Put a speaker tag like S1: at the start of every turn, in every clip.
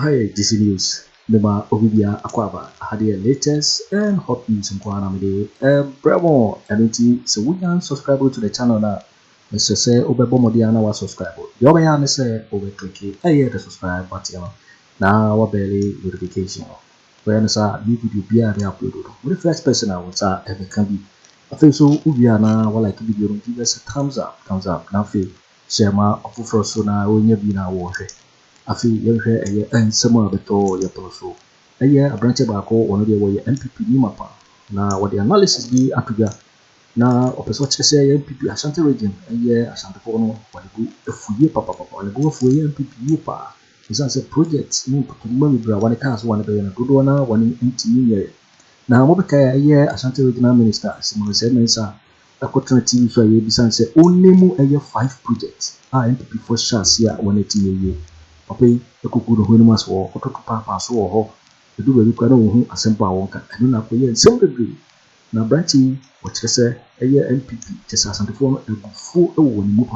S1: Hi, this is news. Mema Obibia Akwaba had the latest and hot news in Kwanamide. Bravo, and so we can subscribe to the channel now. Mr. Say Obebo Modiana was subscribe. The Obayana say over click it. I hear the subscribe button. Now our belly notification. When I new video be uploaded. The first person I was ever can be. I feel so Ubiana while like video give us a thumbs up. Now feel share my offer so now when you be now water. Afi yehwe and some beto ya poloso a branch baako ono de wo NPP ni mapa na what the analysis be atuga na opeso chese NPP Ashanti region Ashanti ko no what go efuye papa what go efuye NPP ni pa isan se project ni pokuma mi bra one cars one be na dodo na one ntimi na mo be kai Ashanti regional minister Simon se mensa Akoto TV so ye bisan se onemu 5 projects NPP for chance ya one ntimi Papi, the cuckoo who must walk, or to papa so or the do a look at who a simple walker, and do not play in some degree. Now, branching, what you say, a year NPP, just as the form a full move.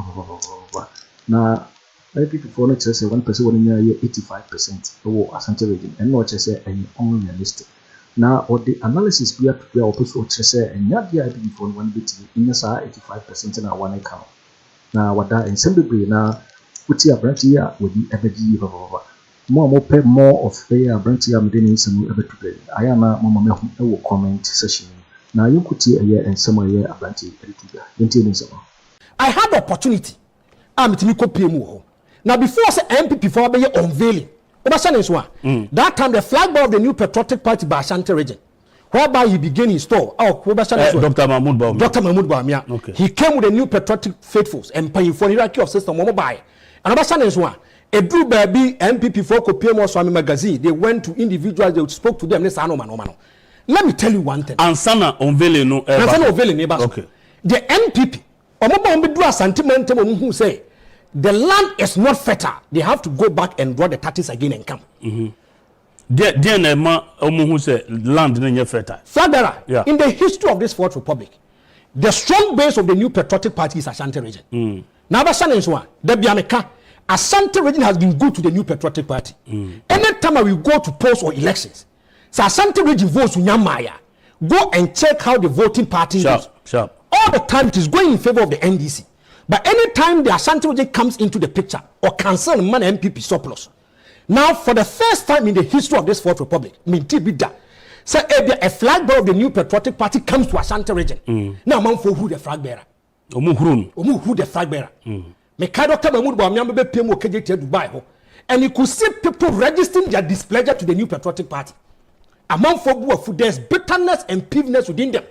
S1: Now, NPP for not just 1% in a year 85% or Ashanti region, and not just say any unrealistic. Now, what the analysis be up to the opposite say, and not the IP for 1 bit in the 85% in our one account. Now, what that in some degree now. Uti abrantia with the ebedi baba more of a abrantia medeni some ebetube ayana mama me comment session na yunkuti eye and some eye abrantia ebetube yentini some
S2: I had the opportunity amitimi kopie mu ho now before say NPP for be unveiling that time the flag bearer of the new patriotic party by Ashanti region whereby he began his store
S3: Dr. Mahmoud
S2: Bawumia
S3: okay.
S2: He came with the new patriotic faithfuls and paying for hierarchy of system mobile. And a blue baby NPP for Kopiem Swami magazine, they went to individuals, they spoke to them. Let me tell you one thing.
S3: Ansana unveiling no.
S2: Okay. The NPP, who say the land is not fertile. They have to go back and draw the taxes again and come.
S3: Who say land is fertile.
S2: Further, in the history of this Fourth Republic, the strong base of the new patriotic party is Ashanti region. Now, the Ashanti region has been good to the new patriotic party. Anytime we go to polls or elections, so Ashanti region votes to Nyamaya. Go and check how the voting party is. All the time it is going in favor of the NDC. But anytime the Ashanti region comes into the picture or cancel man NPP surplus. Now, for the first time in the history of this Fourth Republic, say a flag bearer of the new patriotic party comes to Ashanti region. Now, man for who the flag bearer? Who the flag bearer? Me Dr. Mahmoud Bawumia be pay mo KJ Dubai, and you could see people registering their displeasure to the new patriotic party. Among folk who there's bitterness and peevedness within them,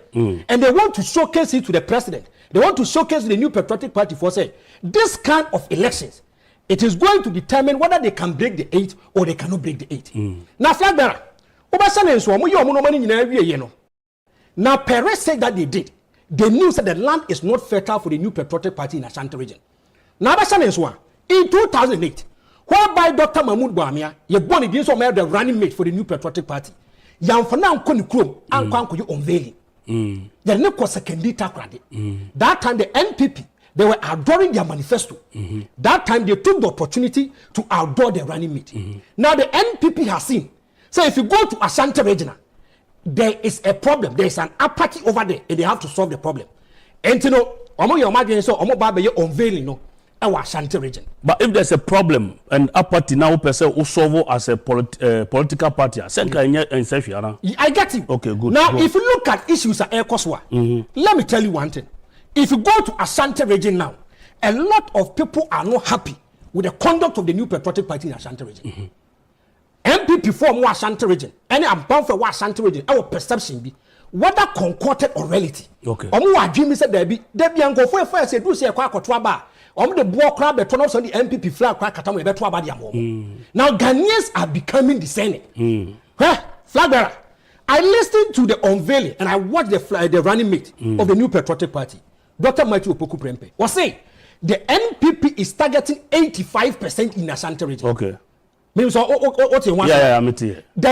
S2: and they want to showcase it to the president. They want to showcase the new patriotic party for say this kind of elections. It is going to determine whether they can break the 8 or they cannot break the 8. Now, flag bearer, now Perez said that they did. They knew that the land is not fertile for the new patriotic party in Ashanti region. Now, in 2008, whereby Dr. Mahmoud Bawumia, you born in the running mate for the new patriotic party. Yamfana Nkoni Krom, Anko unveiling. The name was secondary takrade. That time the NPP, they were outdooring their manifesto. That time they took the opportunity to outdoor their running mate. Now the NPP has seen. So if you go to Ashanti region, there is a problem. There is an apathy over there, and they have to solve the problem. And you know, unveiling no, our Ashanti region.
S3: But if there's a problem and apathy now, person who solve as a political party, I
S2: get you.
S3: Okay, good.
S2: Now, if you look at issues at Air Koswa, let me tell you one thing. If you go to Ashanti region now, a lot of people are not happy with the conduct of the new patriotic party in Ashanti region. NPP form Ashanti region, and I'm bound for Ashanti region. Our perception be whether concorded or reality.
S3: Okay.
S2: Dream said there be go for first say do say Akoto ba. The boy crab the turn on the NPP flag katamu be to abadi. Now Ghanaians are becoming discerning. Flag bearer. I listened to the unveiling and I watched the running mate of the new patriotic party, Dr. Matthew Opoku Prempeh, was saying the NPP is targeting 85% in Ashanti region.
S3: Okay.
S2: Means there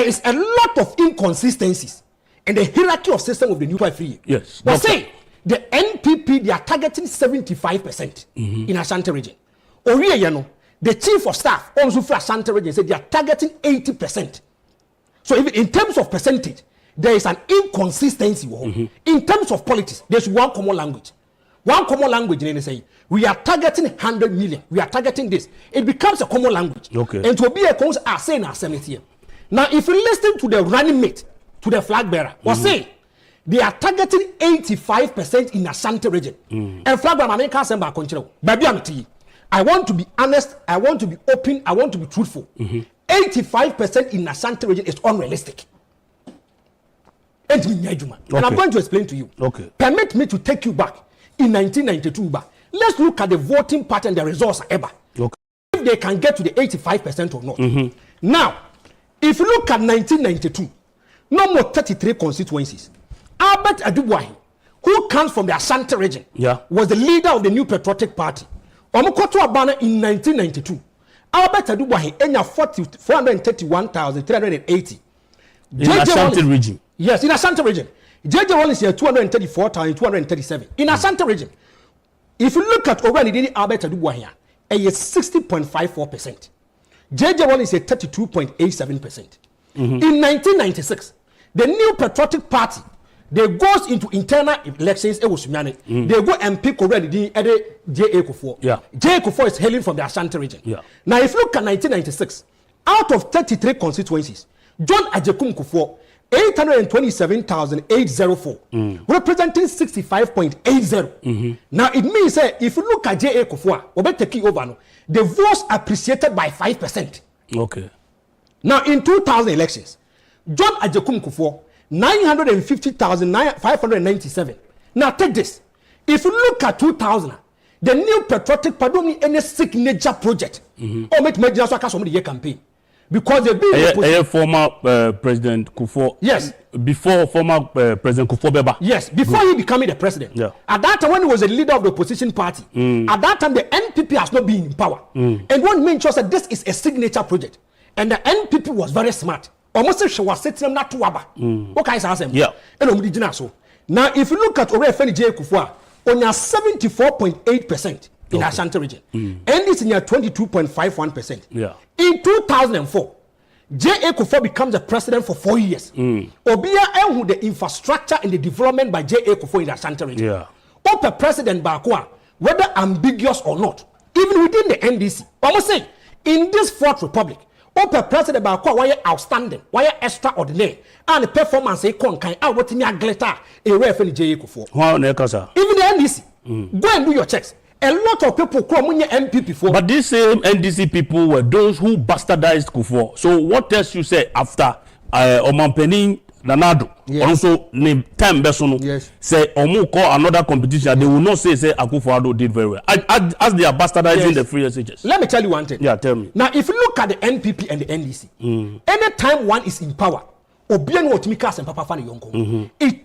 S2: is a lot of inconsistencies in the hierarchy of system of the new Afriyie.
S3: Yes.
S2: Was saying the NPP they are targeting 75% in Ashanti region. the chief of staff also for Ashanti region said they are targeting 80%. So even in terms of percentage, there is an inconsistency. In terms of politics, there's one common language. One common language, and they say, we are targeting 100 million. We are targeting this. It becomes a common language.
S3: Okay.
S2: And to be a cause are saying our here. Now, if you listen to the running mate, to the flag bearer, was saying they are targeting 85% in Ashanti region. And flag bearer, I can't say back control. Baby, I want to be honest, I want to be open, I want to be truthful. 85% in Ashanti region is unrealistic. And I'm going to explain to you.
S3: Okay.
S2: Permit me to take you back in 1992. Let's look at the voting pattern, the results ever.
S3: Okay.
S2: If they can get to the 85% or not. Now, if you look at 1992, no more 33 constituencies. Albert Adubuahi, who comes from the Ashanti region, was the leader of the New Patriotic Party. Omukoto Abana in 1992. Albert Adubuahi enya 431,380.
S3: In Ashanti region.
S2: Yes, in Ashanti region. JJ Wallace here 234,237. In Ashanti region. If you look at already Albert Adubuahi, it is 60.54%. JJ Wallace is 32.87%. In 1996, the New Patriotic Party, they goes into internal elections. They go MP already J.A. Akufo. J.A. Akufo is hailing from the Ashanti region. Now, if you look at 1996, out of 33 constituencies, John Ajekum Kufo 827,804, representing 65.80. Now it means that if you look at J.A. Akufo, the votes appreciated by 5%.
S3: Okay.
S2: Now in 2000 elections, John Ajekum Kufo 950,597. Now take this. If you look at 2000, the New Patriotic Party any signature project or make major campaign. Because they've been
S3: former President Kufo.
S2: Yes.
S3: Before former President Kufo Beba.
S2: Yes, before he becoming the president. At that time when he was a leader of the opposition party, at that time the NPP has not been in power. And one main choice that this is a signature project. And the NPP was very smart. Almost she was setting them not to waba. Okay, I say and so. Now if you look at J.A. Akufo, on your 74.8% in Ashanti region. And it's in your 22.51%. In 2004, J.A. Akufo becomes the president for 4 years. Obia who the infrastructure and the development by J.A. Akufo in the Ashanti region. Open President Bakwa, whether ambiguous or not, even within the NDC. Almost say, in this Fourth Republic, Open President Bakwa, why outstanding, why extraordinary, and the performance a conkai, I want to glitter a referee J.A. Akufo. Even the NDC, go and do your checks. A lot of people come when NPP for.
S3: But these same NDC people were those who bastardized Kufo. So what else you say after Omanpenin Nanado also name 10 Besono say Omu call another competition, they will not say Akufo-Addo did very well. As they are bastardizing the free SHS.
S2: Let me tell you one thing.
S3: Yeah, tell me.
S2: Now if you look at the NPP and the NDC, anytime one is in power, it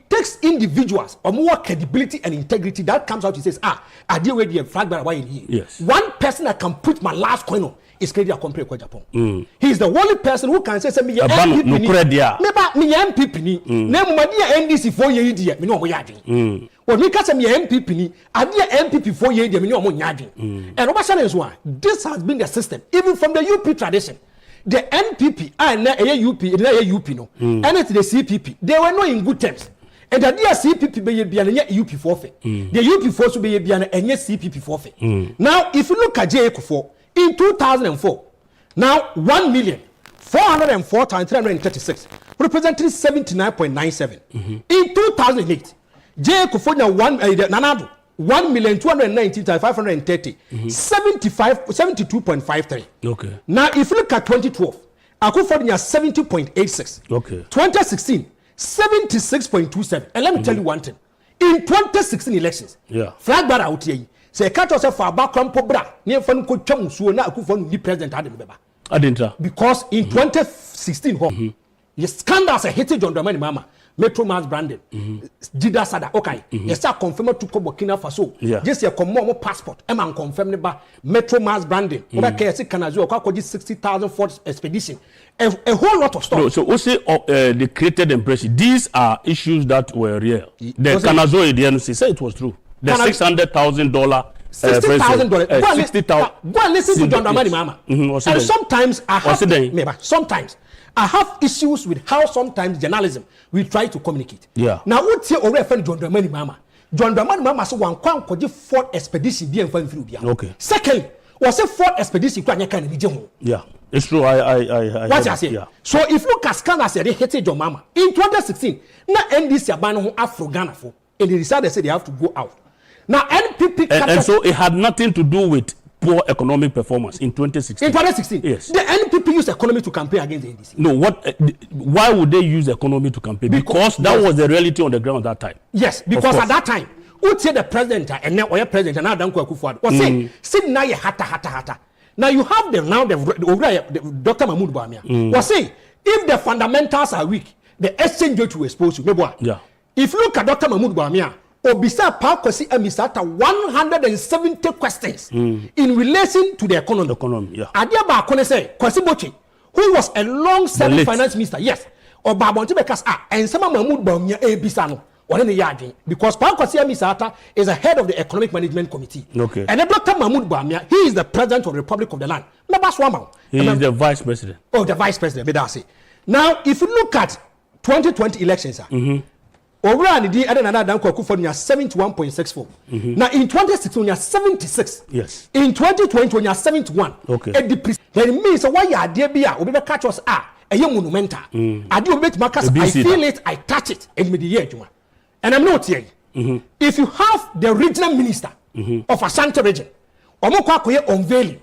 S2: takes individuals or more credibility and integrity that comes out. He says, I deal with the flag bearer in here.
S3: Yes.
S2: One person that can put my last coin on is Kennedy Agyapong Agyapong. He is the only person who can say, me MPP ni name my NDC 4 years dear, me no mo yadin. When we can say me MPP ni, I dear MPP 4 years dear, me no mo yadin. And Hopeson is why this has been the system, even from the UP tradition. The NPP and UP no, and it's the CPP. They were not in good terms. And the dear CPP be UP forfeit. The UP force be and CPP forfeit. Now, if you look at J.A. Akufo in 2004, now 1,404,336, representing 79.97. In 2008, J.A. Akufo Nanado 1,290,530, 72.53.
S3: Okay.
S2: Now, if you look at 2012, Akufo-Addo 70.86.
S3: Okay.
S2: 2016, 76.27. And let me tell you one thing. In 2016 elections, flag bearer out here, say catch yourself for a background pobra, near fun could chum so now Akufo-Addo be president.
S3: I didn't.
S2: Because in 2016, the scandals are hitting on the money, mama. Metro Mass branding, Jida Sada, okay. You start confirming to Burkina Faso. Just your common passport. Am confirm the Metro Mass branding. Okay, I see Kanazo, Kwaku 60,000 Ford expedition. A whole lot of stuff.
S3: No, so also they created impression. These are issues that were real. The Kanazo say it was true. The $600,000
S2: $60,000.
S3: $60,000.
S2: Go and listen to John Dramani Mahama. And sometimes I have issues with how sometimes journalism we try to communicate.
S3: Yeah.
S2: Now what say already friend John Dramani Mahama? John Dramani Mahama so one kwan koji Ford expedition bi enfan through bia.
S3: Okay.
S2: Secondly, was a Ford expedition kwa nyaka na bije ho.
S3: Yeah. It's true. I
S2: what I say. Yeah. So if you look at scandals they hate John Mahama in 2016, na NDC aban ho Afro Ghana for and they decided they say they have to go out. Now NPP
S3: and so it had nothing to do with poor economic performance in 2016.
S2: In 2016,
S3: yes.
S2: The NPP used economy to campaign against the NDC.
S3: No, why would they use economy to campaign? Because that was the reality on the ground at that time.
S2: Yes, because at that time, who say the president and now or president and now Akufo-Addo was saying, sit now you hata. Now you have the Dr. Mahmoud Bawumia was saying, if the fundamentals are weak, the exchange rate will expose you.
S3: Yeah.
S2: If you look at Dr. Mahmoud Bawumia, Obisa Pakosi Emisata 170 questions in relation to the economy.
S3: Yeah.
S2: Adiaba Kone say, Kwasi Boche, who was a long-serving finance minister, yes, or Babonti Bekas, and some Mahmoud Bawumia Ebisano, or any yarding, because Pakosi Emisata is the head of the Economic Management Committee.
S3: Okay.
S2: And then Dr. Mahmoud Bawumia, he is the president of the Republic of the Land.
S3: He is the vice president.
S2: Oh, the vice president, now, if you look at 2020 elections, Overall, the other than that, Akufo-Addo 71.64. Now in 2016, you are 76.
S3: Yes.
S2: In 2020, you are 71.
S3: Okay.
S2: Then it means why you are there? We be catch us a young monumental. I do bit markers. I feel it. I touch it. And me the year, and I'm not here. If you have the regional minister of Ashanti region, unveiling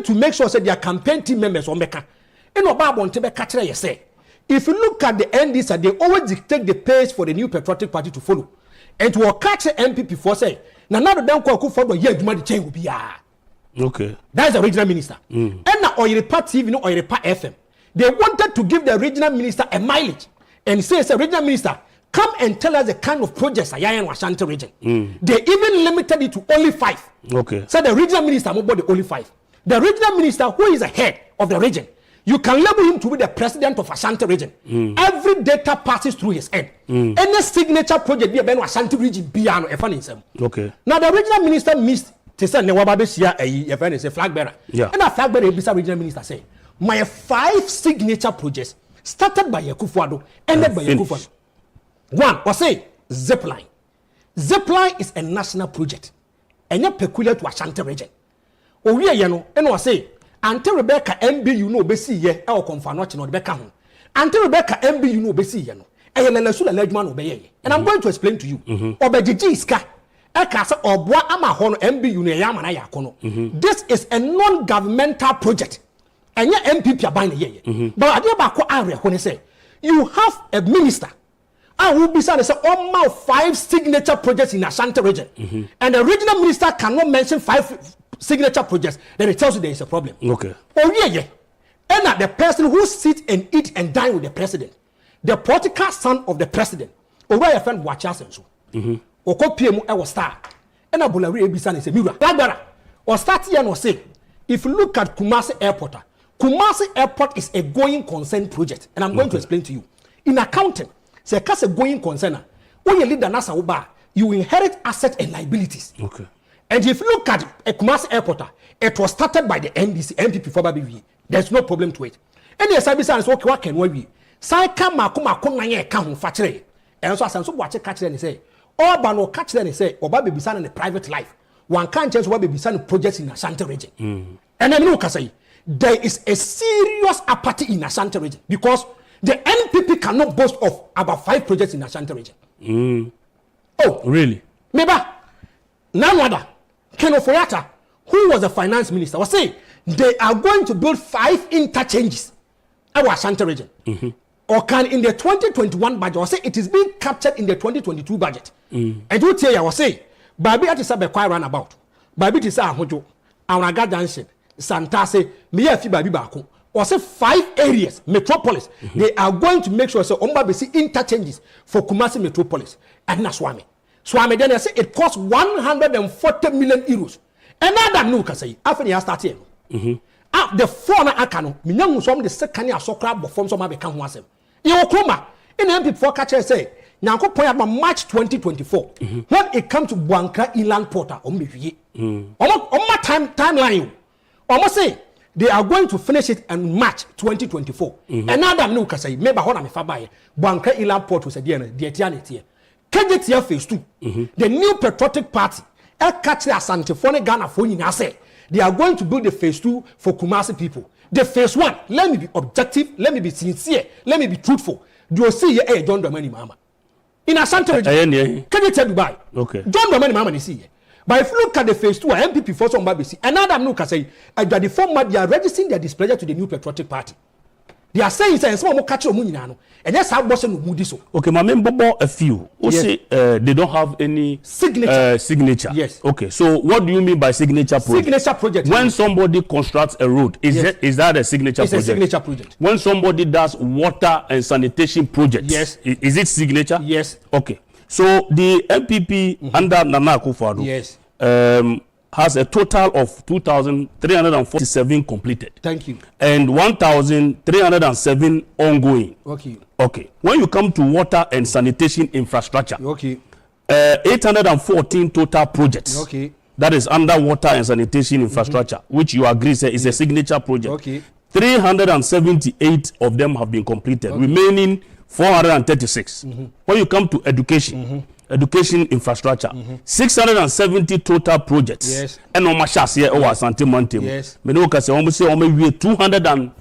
S2: to make sure that their campaign team members on Mecca, and about want to be catcher, you say. If you look at the NDC, they always dictate the pace for the new patriotic party to follow. And to catch the NPP for say, now the Akufo-Addo yeah, the change will be
S3: okay.
S2: That's the regional minister. And now Oyerepa TV, no Oyerepa FM. They wanted to give the regional minister a mileage and say, as a regional minister, come and tell us the kind of projects I am in Ashanti region. They even limited it to only 5.
S3: Okay.
S2: So the regional minister moved the only 5. The regional minister, who is the head of the region, you can label him to be the president of Ashanti region. Every data passes through his head. Any signature project be about Ashanti region beyond a funny name.
S3: Okay.
S2: Now the regional minister missed to say a flag bearer.
S3: Yeah.
S2: And a flag bearer regional minister say, my 5 signature projects started by Akufo-Addo, ended by Akufo-Addo. One was say zipline. Zipline is a national project, and not peculiar to Ashanti region. Oh yeah, you know, and was say. Until Rebecca MBU no besi ye or confirmation no Rebecca home. Until Rebecca MBU no besi ye no. And I'm going to explain to you. Obejijiska. Ekasa obwa ama hono MBU ne yama na yakono. This is a non-governmental project. And your MPP abine ye. But adia bako area when say you have a minister. I will be saying say all 5 signature projects in Ashanti region. And the regional minister cannot mention 5 signature projects, then it tells you there is a problem.
S3: Okay.
S2: Oh yeah. And the person who sits and eat and dine with the president, the political son of the president, or where your friend watches and so. Or copy our star. And a bulari ebisan is a mirror. Or start here and say, if you look at Kumasi Airport is a going concern project, and I'm going to explain to you. In accounting, say a going concern. When you lead the NASA Uba, you inherit assets and liabilities.
S3: Okay.
S2: And if you look at Kumasi Airport, it was started by the NDC, NPP for BV. There's no problem to it. And the service is okay, what can we? Saika Makuma Naya Kahu Fatre. And so I said, so watch a catch and say, or Bano catch then say, or Baby Son in a private life. One can't just what Baby Son projects in Ashanti region. And then look, I say, there is a serious apathy in Ashanti region because the NPP cannot boast of about 5 projects in Ashanti region. Oh,
S3: really?
S2: Maybe none other. Ken Ofori Atta, who was the finance minister, was saying they are going to build 5 interchanges in our Ashanti region. Or can in the 2021 budget, or say it is being captured in the 2022 budget. And you tell you, I was saying, Baby at the quite runabout. Baby to say, Hojo, Awanaga Junction, Santase, Miyafi Baby Bako, or say 5 areas, metropolis. They are going to make sure so Ombabisi interchanges for Kumasi metropolis and Naswami. Swami then I say it costs 140 million euros. And now that no can say after you start here. The 4 na akano, minyangu som the second year so crab form some become one sem. You kuma in MP for catcher say, Nyanko point about March 2024. When it comes to Buankra Inland Porter, Timeline. Almost say they are going to finish it in March 2024. And now that no say maybe hold on me fabaye. Banka Ila Port was a dear Tianity. Kejetia phase 2. The new patriotic party, El Catch Asante Fone Ghana Foni say they are going to build the phase 2 for Kumasi people. The phase 1, let me be objective, let me be sincere, let me be truthful. Do you see here John Dramani Mahama? In Ashanti region, can you tell Dubai?
S3: Okay.
S2: John Dramani Mahama is here. But if you look at the phase 2, NPP for some BBC, another look at say, the former they are registering their displeasure to the new patriotic party. They are saying some more catch money now, and that's how Boston will do so.
S3: Okay, my member a few who say they don't have any signature.
S2: Yes.
S3: Okay, so what do you mean by signature project?
S2: Signature project.
S3: When somebody constructs a road, is that a signature project?
S2: It's a signature project.
S3: When somebody does water and sanitation projects,
S2: yes,
S3: is it signature?
S2: Yes.
S3: Okay, so the NPP under Nana Akufo-Addo,
S2: yes,
S3: has a total of 2,347 completed.
S2: Thank you.
S3: And 1,307 ongoing.
S2: Okay.
S3: Okay. When you come to water and sanitation infrastructure,
S2: okay,
S3: 814 total projects.
S2: Okay.
S3: That is under water and sanitation infrastructure, which you agree say is a signature project.
S2: Okay.
S3: 378 of them have been completed, remaining 436. When you come to education, education infrastructure, 670 total projects.
S2: Yes.
S3: And on my chassis or Asante Montem.
S2: Yes.
S3: Me no say 299.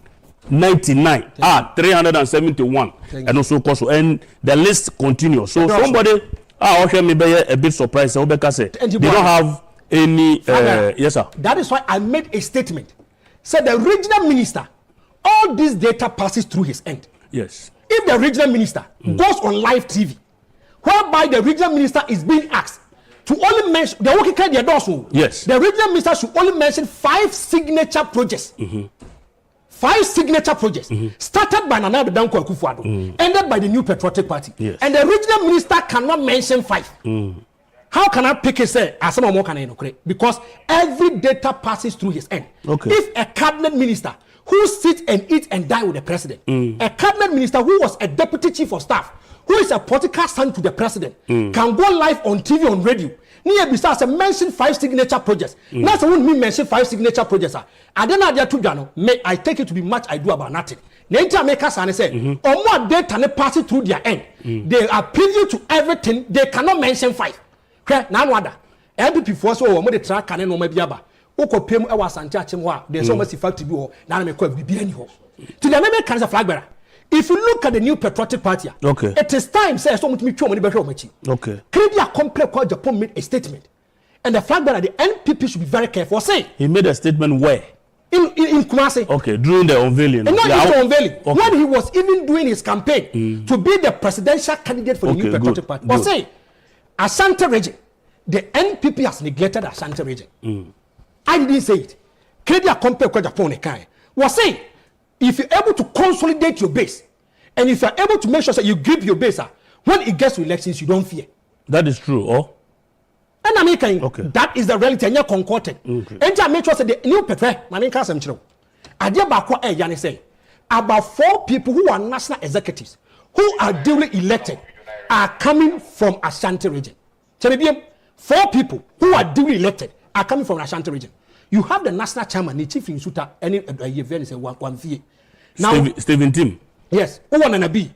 S3: 371. And also cost, and the list continues. So somebody me be a bit surprised. They don't have any yes sir.
S2: That is why I made a statement. Said the regional minister, all this data passes through his end.
S3: Yes.
S2: If the regional minister goes on live TV, whereby the regional minister is being asked to only mention the working card
S3: yes,
S2: the regional minister should only mention 5 signature projects. 5 signature projects started by Nana Akufo-Addo, ended by the new patriotic party.
S3: Yes.
S2: And the regional minister cannot mention 5. How can I pick it say as some more can because every data passes through his end.
S3: Okay.
S2: If a cabinet minister who sits and eats and die with the president, a cabinet minister who was a deputy chief of staff, who is a political son to the president, can go live on TV, on radio. Near besides mention 5 signature projects. That's the one me mention 5 signature projects. I don't know to may I take it to be much I do about nothing. Nature makers and say, or more data ne pass it through their end. They are privy to everything. They cannot mention 5. Okay, now what? NPP force or more the track can no maybe aba. Oko pem I was anti-achimwa. There's so much effect to do. Now me quite be any ho. To the member can flag bearer. If you look at the new patriotic party,
S3: okay,
S2: it is time say so much me money better.
S3: Okay.
S2: Kennedy Agyapong Kwaku Annan made a statement, and the fact that the NPP should be very careful. Say
S3: he made a statement where
S2: in Kumasi.
S3: Okay, during the unveiling.
S2: And not even unveiling. Okay. When he was even doing his campaign to be the presidential candidate for the new patriotic party. But say Ashanti region, the NPP has neglected Ashanti region. I didn't say it. Kennedy Agyapong Kwaku Annan was saying, if you're able to consolidate your base, and if you're able to make sure that you grip your base, when it gets to elections, you don't fear.
S3: That is true, oh?
S2: And I'm making that is the reality, and you're concordant. And I make sure that the new Petre, my name is Sammy. I say about 4 people who are national executives who are duly elected are coming from Ashanti region. 4 people who are duly elected are coming from Ashanti region. You have the national chairman, the chief in Suta, and Gyamfi. Now,
S3: Stephen Tim.
S2: Yes, who want to be?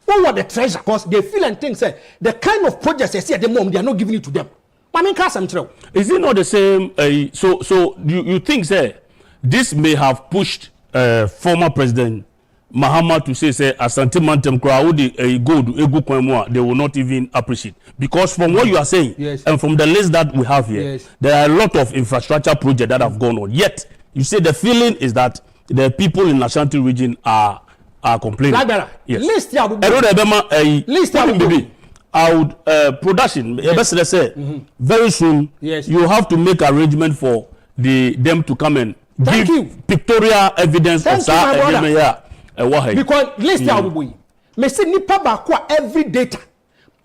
S2: Who want the treasure? Because they feel and think, say, the kind of projects they see at the moment, they are not giving it to them.
S3: Is it not the same? So you think, say, this may have pushed former President Mahama to say Asante Mantem crowd they will not even appreciate, because from what you are saying,
S2: yes,
S3: and from the list that we have here,
S2: yes, there
S3: are a lot of infrastructure projects that have gone on. Yet you say the feeling is that the people in Ashanti region are complaining.
S2: Yes. List
S3: production. Yes. Very soon,
S2: yes,
S3: you have to make arrangement for them to come and give pictorial evidence of
S2: Aremeyaw. Because list me see nipa ba every data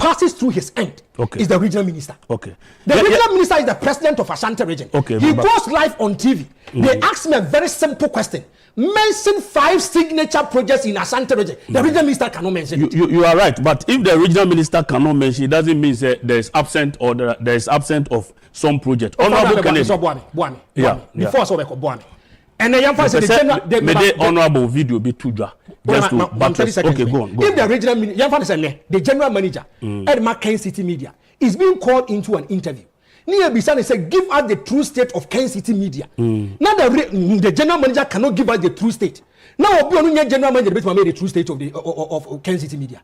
S2: passes through his end is the regional minister.
S3: Okay.
S2: The regional minister is the president of Ashanti region.
S3: Okay.
S2: He goes live on TV. They ask me a very simple question. Mention 5 signature projects in Ashanti region. The regional minister cannot mention it. You
S3: are right, but if the regional minister cannot mention, it doesn't mean that there is absent or there is absent of some project. Honorable Kennedy.
S2: Before so we call Boakye. And the Gyamfi said the
S3: honorable video be too dry. Okay, go on.
S2: If the regional Gyamfi said the general manager at Ken City Media is being called into an interview. Near Bisani said, give us the true state of Ken City Media. Now the general manager cannot give us the true state. Now the general manager made the true state of Ken City Media.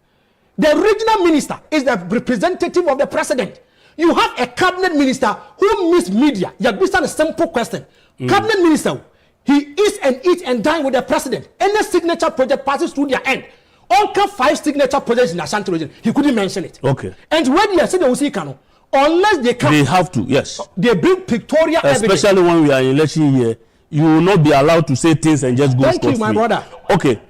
S2: The regional minister is the representative of the president. You have a cabinet minister who meets media. You have a simple question. Cabinet minister, he eats and eats and dines with the president. Any signature project passes through their end. All 5 signature projects in Ashanti region, he couldn't mention it.
S3: Okay.
S2: And when you see the Usikano, unless they come,
S3: they have to, yes.
S2: They bring pictorial evidence.
S3: Especially when we are in election year, you will not be allowed to say things and just go.
S2: Thank you, my brother.
S3: Okay.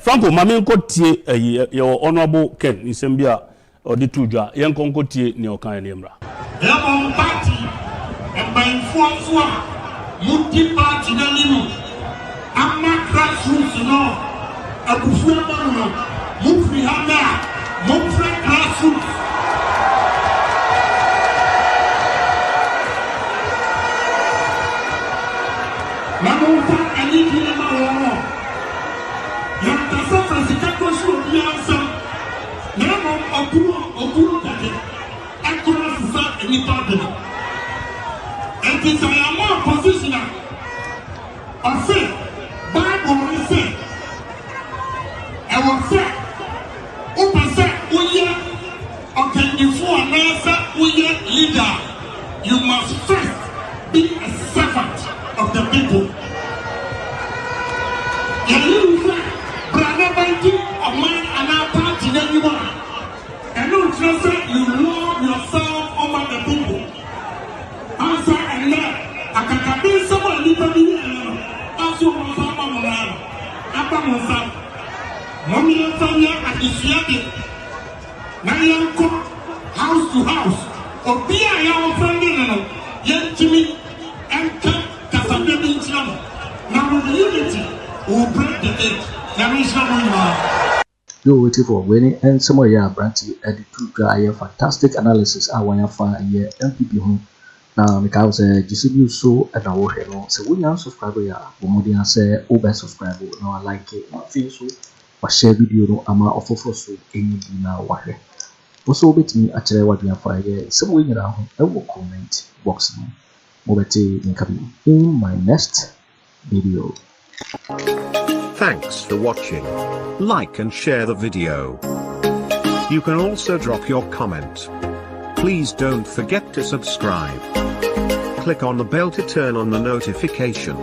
S3: Franco, Mami Kotie, your honorable Ken Nisembia or the Tuja, Young Konkotie, Neokan Emra.
S4: Yamon party, and by Fuanfua, multi party, Amma grassroots, no. Akufo-Addo, Mahama, Mumfre grassroots. Napo, I need you in my home. You have to suffer as the Kakosu of the answer. Now, Okuru, I couldn't say any problem. And since I am more positioner, I say, Bible is saying, I will say, okay, before an answer, leader, you must first be a servant of the people. You brother banking of mine and our party that you want. And don't just say you love yourself over the people. Answer and let I can be someone living in also Mommy and Sammy at Afriyie. Now you go house to house. Or be a young friend, young Jimmy and Ken Ofori. Now with unity, will break the edge. Now is not
S1: you're waiting for winning and somewhere yeah, Branty at the two guy fantastic analysis. I want to find a NPP home. Now, because GCB so and I will hello. So we are subscriber ya. Bomodian say over subscriber. Now I like it. My face so. But share video no ama ofofo so any na wahe. Also bet me actually what we are fire. Some way around I will comment box no. Mobete in my next video.
S5: Thanks for watching. Like and share the video. You can also drop your comment. Please don't forget to subscribe. Click on the bell to turn on the notification.